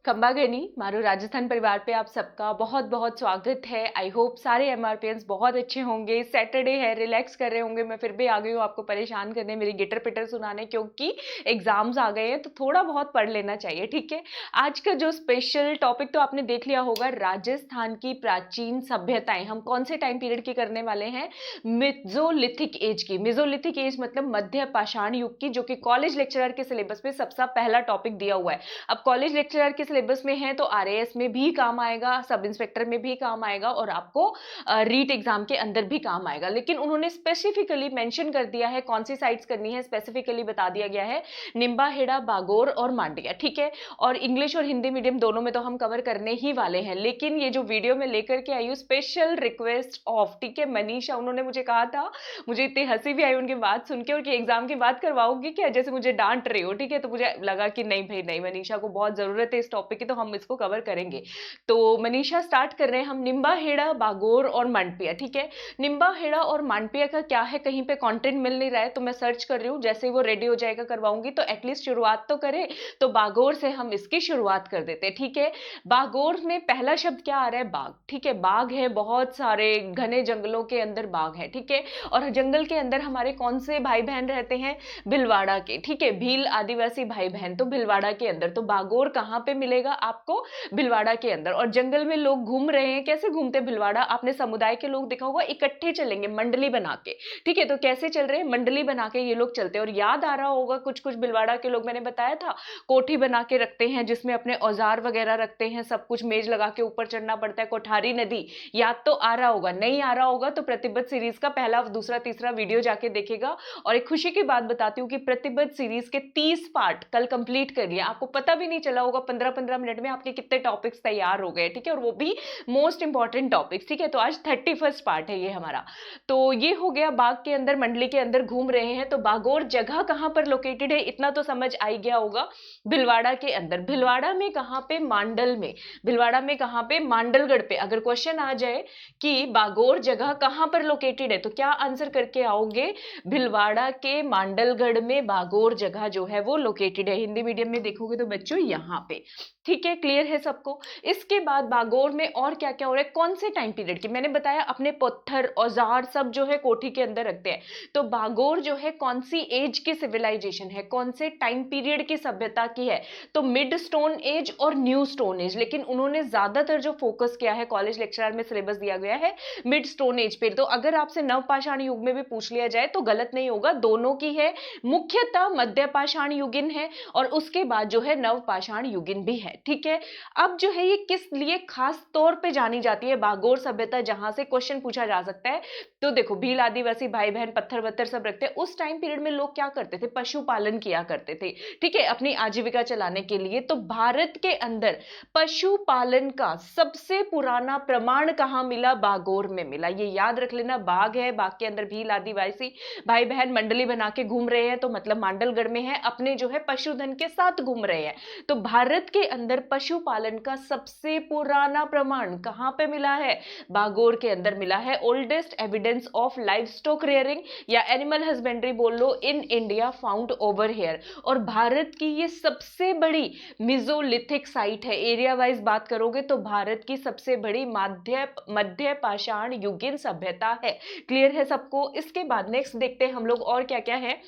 खंबागनी मारू राजस्थान परिवार पे आप सबका बहुत बहुत स्वागत है। आई होप सारे एमआरपीएंस बहुत अच्छे होंगे। सैटरडे है, रिलैक्स कर रहे होंगे। मैं फिर भी आ गई हूँ आपको परेशान करने, मेरी गिटर पिटर सुनाने, क्योंकि एग्जाम्स आ गए हैं तो थोड़ा बहुत पढ़ लेना चाहिए। ठीक है, आज का जो स्पेशल टॉपिक तो आपने देख लिया होगा, राजस्थान की प्राचीन सभ्यताएं। हम कौन से टाइम पीरियड की करने वाले हैं? मिजोलिथिक एज की। मिजोलिथिक एज मतलब मध्य पाषाण युग की, जो कि कॉलेज लेक्चरर के सिलेबस में सबसे पहला टॉपिक दिया हुआ है। अब कॉलेज लेक्चरर के सिलेबस में है तो आरएएस में भी काम आएगा, सब इंस्पेक्टर में भी काम आएगा, और आपको रीट एग्जाम के अंदर भी काम आएगा। लेकिन उन्होंने स्पेसिफिकली मेंशन कर दिया है कौन सी साइट्स करनी है, स्पेसिफिकली बता दिया गया है निम्बाहेड़ा, बागोर और मांडिया। ठीक है, और इंग्लिश और हिंदी मीडियम दोनों में तो हम कवर करने ही वाले हैं। लेकिन ये जो वीडियो में लेकर के आई हूँ, स्पेशल रिक्वेस्ट ऑफ, ठीक है, मनीषा, उन्होंने मुझे कहा था, मुझे इतनी हंसी भी आई उनकी बात सुन के, और कि एग्जाम की बात करवाओगी क्या, जैसे मुझे डांट रही हो। ठीक है, तो मुझे लगा कि नहीं भाई नहीं, मनीषा को बहुत जरूरत है इस टॉपिक की, तो हम इसको कवर करेंगे। तो मनीषा, स्टार्ट कर रहे हैं हम निम्बाहेड़ा, बागोर और मांडपिया। ठीक है, निम्बाहेड़ा और मांडपिया का क्या है, कहीं पे कंटेंट मिल नहीं रहा है तो मैं सर्च कर रही हूँ, जैसे ही वो रेडी हो जाएगा करवाऊंगी। तो एटलीस्ट शुरुआत तो करें, तो बागोर से हम इसकी शुरुआत कर देते हैं। ठीक है, बागोर में पहला शब्द क्या आ रहा है? बाघ। ठीक है, बाघ है, बहुत सारे घने जंगलों के अंदर बाघ है। ठीक है, और जंगल के अंदर हमारे कौन से भाई बहन रहते हैं? भिलवाड़ा के। ठीक है, भील आदिवासी भाई बहन, तो भिलवाड़ा के अंदर। तो बागोर कहां पे मिलेगा आपको? भिलवाड़ा के अंदर। और जंगल में लोग घूम रहे हैं, कैसे घूमते भिलवाड़ा? आपने समुदाय के लोग देखा होगा, इकट्ठे चलेंगे मंडली बना के। ठीक है, तो कैसे चल रहे हैं? मंडली बना के ये लोग चलते हैं। और याद आ रहा होगा, कुछ कुछ भिलवाड़ा के लोग, मैंने बताया था, कोठी बना के रखते हैं जिसमें अपने औजार वगैरह रखते हैं, सब कुछ मेज लगा के ऊपर चढ़ना पड़ता है। कोठारी नदी याद तो आ रहा होगा, नहीं आ रहा होगा तो प्रतिबद्ध सीरीज का पहला, दूसरा, तीसरा वीडियो जाके देखेगा। और एक खुशी की बात बताती हूँ कि प्रतिबद्ध सीरीज के 30 पार्ट कल कंप्लीट कर लिया। आपको पता भी नहीं चला होगा, 15-15 मिनट में आपके कितने टॉपिक्स तैयार हो गए। ठीक है, और वो भी मोस्ट इंपॉर्टेंट टॉपिक्स। ठीक है, तो आज 31st पार्ट है ये हमारा। तो ये हो गया, बाग के अंदर, मंडली के अंदर घूम रहे हैं। तो बागोर जगह कहां पर लोकेटेड है, इतना तो समझ आई गया होगा, भिलवाड़ा के अंदर। भिलवाड़ा में कहां पे? मांडल में। भिलवाड़ा में कहां पे? मांडलगढ़ पे। अगर क्वेश्चन आ जाए कि बागोर जगह कहां पर लोकेटेड है, तो क्या आंसर करके आओगे? भिलवाड़ा के मांडलगढ़ में बागोर जगह जो है वो लोकेटेड है। हिंदी मीडियम में देखोगे तो बच्चों यहाँ पे। ठीक है, क्लियर है सबको? इसके बाद बागोर में और क्या क्या हो रहा है, कौन से टाइम पीरियड की? मैंने बताया अपने पत्थर औजार सब जो है कोठी के अंदर रखते हैं। तो बागोर जो है कौन सी एज की सिविलाइजेशन है, कौन से टाइम पीरियड की सभ्यता की है? तो मिड स्टोन एज और न्यू स्टोन एज। लेकिन उन्होंने ज्यादातर जो फोकस किया है, कॉलेज लेक्चरर में सिलेबस दिया गया है मिड स्टोन एज पे। तो अगर आपसे नवपाषाण युग में भी पूछ लिया जाए तो गलत नहीं होगा, दोनों की है। मुख्यतः मध्य पाषाण युगीन है और उसके बाद जो है नवपाषाण युगीन भी है। ठीक है, अब जो है ये किस लिए खास तौर पे जानी जाती है बागोर सभ्यता, जहां से क्वेश्चन पूछा जा सकता है? तो देखो, भील आदिवासी भाई बहन पत्थर वत्थर सब रखते हैं। उस टाइम पीरियड में लोग क्या करते थे? पशुपालन किया करते थे। ठीक है, अपनी आजीविका चलाने के लिए। तो भारत के अंदर पशुपालन का सबसे पुराना प्रमाण कहां मिला? बागोर में मिला। ये याद रख लेना, बाघ है, बाघ के अंदर भील आदिवासी भाई बहन मंडली बना के घूम रहे हैं, तो मतलब मांडलगढ़ में है, अपने जो है पशुधन के साथ घूम रहे हैं। तो भारत के अंदर पशुपालन का सबसे पुराना प्रमाण कहां पे मिला है? बागोर के अंदर मिला है। Oldest evidence of livestock rearing या एनिमल हस्बेंड्री बोल लो in India found over here. और भारत की ये सबसे बड़ी मिजोलिथिक साइट है। एरिया वाइज बात करोगे तो भारत की सबसे बड़ी मध्य पाषाण युगीन सभ्यता है। क्लियर है सबको? इसके बाद नेक्स्ट देखते हैं हम लोग और क्या क्या है।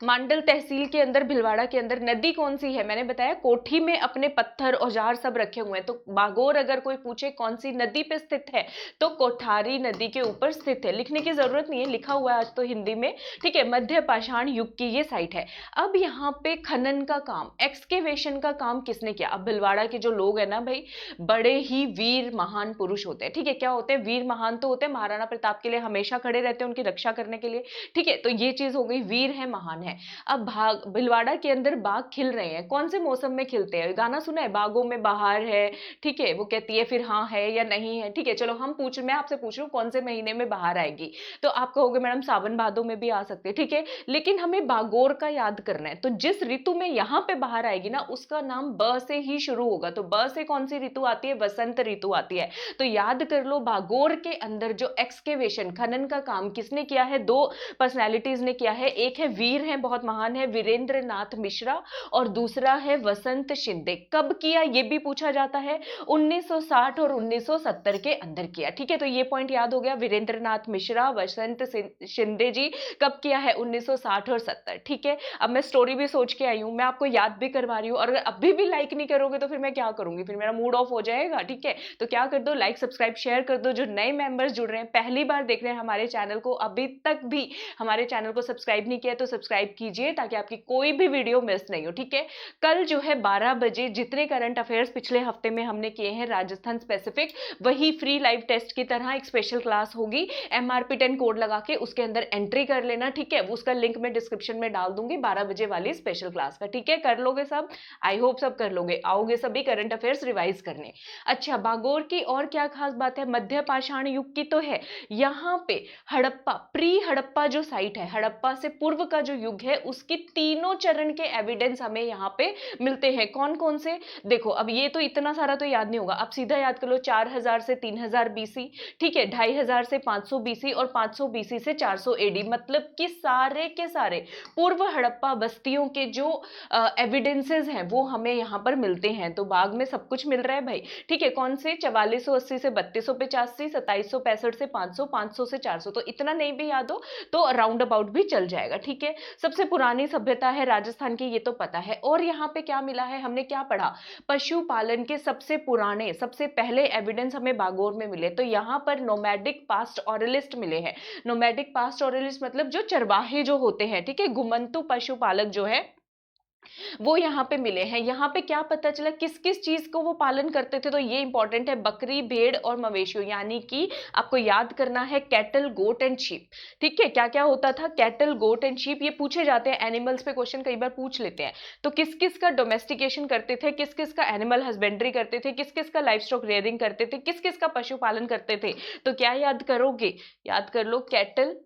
मांडल तहसील के अंदर, भिलवाड़ा के अंदर नदी कौन सी है? मैंने बताया कोठी में अपने पत्थर औजार सब रखे हुए हैं। तो बागोर अगर कोई पूछे कौन सी नदी पे स्थित है, तो कोठारी नदी के ऊपर स्थित है। लिखने की जरूरत नहीं है, लिखा हुआ है आज तो हिंदी में। ठीक है, मध्य पाषाण युग की ये साइट है। अब यहाँ पे खनन का काम, एक्सकेवेशन का काम किसने किया? अब भिलवाड़ा के जो लोग है ना भाई, बड़े ही वीर महान पुरुष होते हैं। ठीक है, क्या होते हैं? वीर महान तो होते हैं, महाराणा प्रताप के लिए हमेशा खड़े रहते हैं उनकी रक्षा करने के लिए। ठीक है, तो ये चीज हो गई, वीर है, महान है। अब भिलवाड़ा के अंदर बाग खिल रहे हैं। कौन से मौसम में खिलते हैं? गाना सुना है, बागों में बहार है। ठीक है, वो कहती है फिर हाँ है या नहीं है। ठीक है, चलो मैं आपसे पूछ रही हूँ कौन से महीने में बहार आएगी, तो आप कहोगे मैडम सावन भादो में भी आ सकते हैं। ठीक है, लेकिन हमें बागोर का याद करना है। तो जिस ऋतु में यहाँ पे बहार आएगी ना, उसका नाम ब से ही शुरू होगा। तो ब से कौन सी ऋतु आती है? वसंत ऋतु आती है। तो याद कर लो, बागोर के अंदर जो एक्सकेवेशन, खनन का काम किसने किया है? दो पर्सनैलिटीज ने किया है। एक है वीर वीर हैं, बहुत महान है, वीरेंद्र नाथ मिश्रा, और दूसरा है वसंत शिंदे। कब किया ये भी पूछा जाता है, 1960 और 1970 के अंदर किया। ठीक है, तो ये पॉइंट याद हो गया, वीरेंद्र नाथ मिश्रा, वसंत शिंदे जी कब किया है, 1960 और 70। ठीक है, अब मैं स्टोरी भी सोच के आई हूं, मैं आपको याद भी करवा रही हूं, और अगर अभी भी लाइक नहीं करोगे तो फिर मैं क्या करूंगी, फिर मेरा मूड ऑफ हो जाएगा। ठीक है, तो क्या कर दो, लाइक सब्सक्राइब शेयर कर दो। जो नए मेंबर्स जुड़ रहे हैं, पहली बार देख रहे हैं हमारे चैनल को, अभी तक भी हमारे चैनल को सब्सक्राइब नहीं किया तो सब्सक्राइब कीजिए ताकि आपकी कोई भी वीडियो मिस नहीं हो। ठीक है, कल जो है 12 बजे जितने करंट अफेयर्स पिछले हफ्ते में हमने किए हैं राजस्थान स्पेसिफिक, वही फ्री लाइव टेस्ट की तरह एक स्पेशल क्लास होगी। MRP 10 कोड लगा के उसके अंदर एंट्री कर लेना। ठीक है, उसका लिंक मैं डिस्क्रिप्शन में डाल दूंगी, 12 बजे वाली स्पेशल क्लास का। ठीक है, कर लोगे सब, आई होप सब कर लोगे, आओगे सभी करंट अफेयर्स रिवाइज करने। अच्छा, भागोर की और क्या खास बात है, मध्य पाषाण युग की तो है, यहाँ पे हड़प्पा, प्री हड़प्पा जो साइट है, हड़प्पा से पूर्व का जो युग है, उसकी तीनों चरण के एविडेंस हमें यहाँ पे मिलते हैं। कौन कौन से, देखो अब ये तो इतना सारा तो याद नहीं होगा, अब सीधा याद कर लो, 4000 से 3000 BC, ठीक है, 2500 से 500 BC, और 500 BC से 400 AD, मतलब कि सारे के सारे पूर्व हड़प्पा बस्तियों के जो एविडेंसेस हैं वो हमें यहाँ पर मिलते हैं। तो बाग में सब कुछ मिल रहा है भाई। ठीक है, कौन से, 4480 से 3285, 2765 से 500, 500 से 400, तो इतना नहीं भी याद हो तो राउंड अबाउट भी चल जाएगा। ठीक है, सबसे पुरानी सभ्यता है राजस्थान की, ये तो पता है। और यहाँ पे क्या मिला है, हमने क्या पढ़ा, पशुपालन के सबसे पुराने, सबसे पहले एविडेंस हमें बागोर में मिले। तो यहाँ पर नोमैडिक पास्ट ऑरलिस्ट मिले हैं। नोमैडिक पास्ट ऑरलिस्ट मतलब जो चरवाहे जो होते हैं, ठीक है, घुमंतु पशुपालक जो है वो यहाँ पे मिले हैं। यहाँ पे क्या पता चला किस किस चीज को वो पालन करते थे, तो ये इंपॉर्टेंट है, बकरी, भेड़ और मवेशियों, यानी कि आपको याद करना है कैटल, गोट एंड शीप। ठीक है, क्या क्या होता था, कैटल, गोट एंड शीप, ये पूछे जाते हैं एनिमल्स पे, क्वेश्चन कई बार पूछ लेते हैं। तो किस किस का डोमेस्टिकेशन करते थे, किस किस का एनिमल हस्बेंड्री करते थे, किस किस का लाइफ स्टॉक रेयरिंग करते थे, किस किस का पशुपालन करते थे, तो क्या याद करोगे, याद कर लो, कैटल,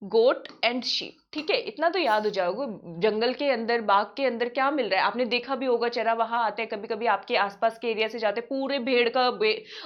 गोट एंड शीप। ठीक है, इतना तो याद हो जाओगे। जंगल के अंदर, बाग के अंदर क्या मिल रहा है, आपने देखा भी होगा, चरावाहा आते हैं कभी कभी आपके आसपास के एरिया से जाते, पूरे भेड़ का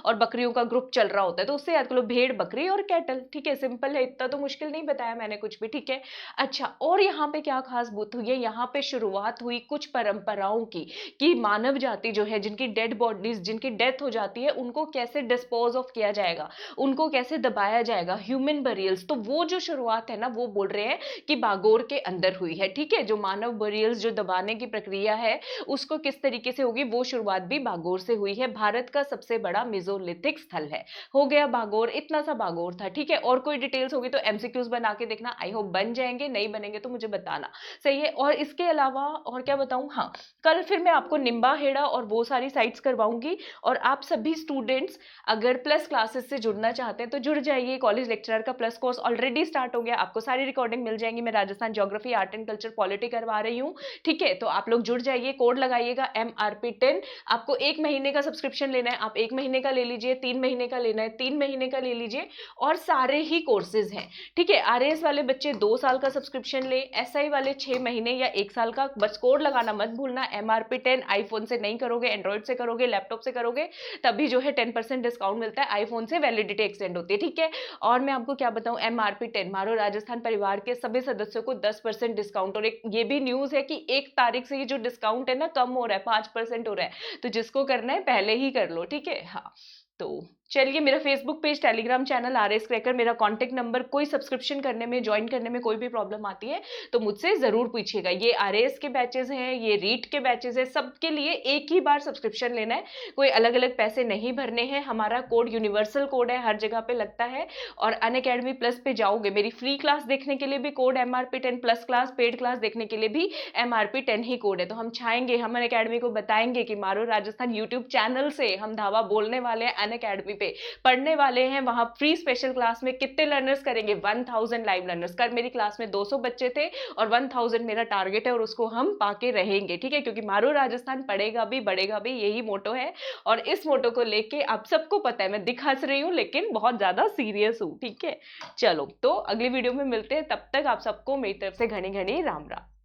और बकरियों का ग्रुप चल रहा होता है, तो उससे याद करो भेड़, बकरी और कैटल। ठीक है, सिंपल है, इतना तो मुश्किल नहीं बताया मैंने कुछ भी। ठीक है, अच्छा, और यहाँ पे क्या खास बात हुई है, यहाँ पे शुरुआत हुई कुछ परंपराओं की, कि मानव जाति जो है, जिनकी डेड बॉडीज, जिनकी डेथ हो जाती है, उनको कैसे डिस्पोज ऑफ किया जाएगा, उनको कैसे दबाया जाएगा, ह्यूमन बरियल्स। तो वो जो शुरुआत है ना, वो बोल रहे हैं कि बागोर के अंदर हुई है। ठीक है, जो मानव बरियल्स, जो दबाने की प्रक्रिया है उसको किस तरीके से होगी, वो शुरुआत भी बागोर से हुई है। भारत का सबसे बड़ा मेसोलिथिक स्थल है, हो गया बागोर, इतना सा बागोर था। ठीक है, और कोई डिटेल्स होगी तो एमसीक्यूज बना के देखना, आई होप बन जाएंगे, नहीं बनेंगे तो मुझे बताना। सही है, और इसके अलावा और क्या बताऊं, हाँ, कल फिर मैं आपको निम्बा हेड़ा और वो सारी साइट्स करवाऊंगी, और आप सभी स्टूडेंट्स अगर प्लस क्लासेस से जुड़ना चाहते हैं तो जुड़ जाइए। कॉलेज लेक्चरर का प्लस कोर्स ऑलरेडी स्टार्ट हो गया, आपको सारी रिकॉर्डिंग मिल जाएंगी। मैं Rajasthan geography, art and culture, polity करवा रही हूँ। ठीक है, तो आप लोग जुड़ जाइए, कोड लगाइएगा MRP 10। आपको 1 महीने का सब्सक्रिप्शन लेना है, आप 1 महीने का ले लीजिए, 3 महीने का लेना है 3 महीने का ले लीजिए, और सारे ही कोर्सेज हैं। ठीक है, RAS वाले बच्चे 2 साल का सब्सक्रिप्शन ले, SI वाले 6 महीने या 1 साल का। बस कोड लगाना मत भूलना, MRP 10। आईफोन से नहीं करोगे, एंड्रॉइड से करोगे, लैपटॉप से करोगे, तभी जो है 10% डिस्काउंट मिलता है, आईफोन से वैलिडिटी एक्सटेंड होती है। ठीक है, और मैं आपको क्या बताऊं, MRP 10 मारो राजस्थान परिवार के सभी सदस्यों को 10% डिस्काउंट। और एक ये भी न्यूज है कि 1 तारीख से ये जो डिस्काउंट है ना, कम हो रहा है, 5% हो रहा है, तो जिसको करना है पहले ही कर लो। ठीक है, हाँ, तो चलिए, मेरा Facebook page, Telegram channel RS cracker, मेरा कांटेक्ट नंबर, कोई सब्सक्रिप्शन करने में, ज्वाइन करने में कोई भी प्रॉब्लम आती है तो मुझसे जरूर पूछिएगा। ये RS के बैचेस हैं, ये रीट के बैचेस हैं, सबके लिए एक ही बार सब्सक्रिप्शन लेना है, कोई अलग अलग पैसे नहीं भरने हैं। हमारा कोड यूनिवर्सल कोड है, हर जगह पे लगता है। और अनअकैडमी प्लस पे जाओगे, मेरी फ्री क्लास देखने के लिए भी code MRP 10, plus class, paid class देखने के लिए भी MRP 10 ही कोड है। तो हम चाहेंगे, हम अनअकैडमी को बताएंगे कि मारो राजस्थान यूट्यूब चैनल से हम धावा बोलने वाले हैं, अनअकैडमी पे पढ़ने वाले हैं। वहां फ्री स्पेशल क्लास में कितने लर्नर्स करेंगे, 1000 लाइव लर्नर्स। कल मेरी क्लास में 200 बच्चे थे और 1000 मेरा टारगेट है, और उसको हम पाके रहेंगे। ठीक है, क्योंकि मारो राजस्थान पढ़ेगा भी बढ़ेगा भी, यही मोटो है। और इस मोटो को लेके आप सबको पता है, मैं दिख हंस रही हूँ लेकिन बहुत ज्यादा सीरियस हूँ। ठीक है, चलो, तो अगली वीडियो में मिलते हैं, तब तक आप सबको मेरी तरफ से घनी घनी राम राम।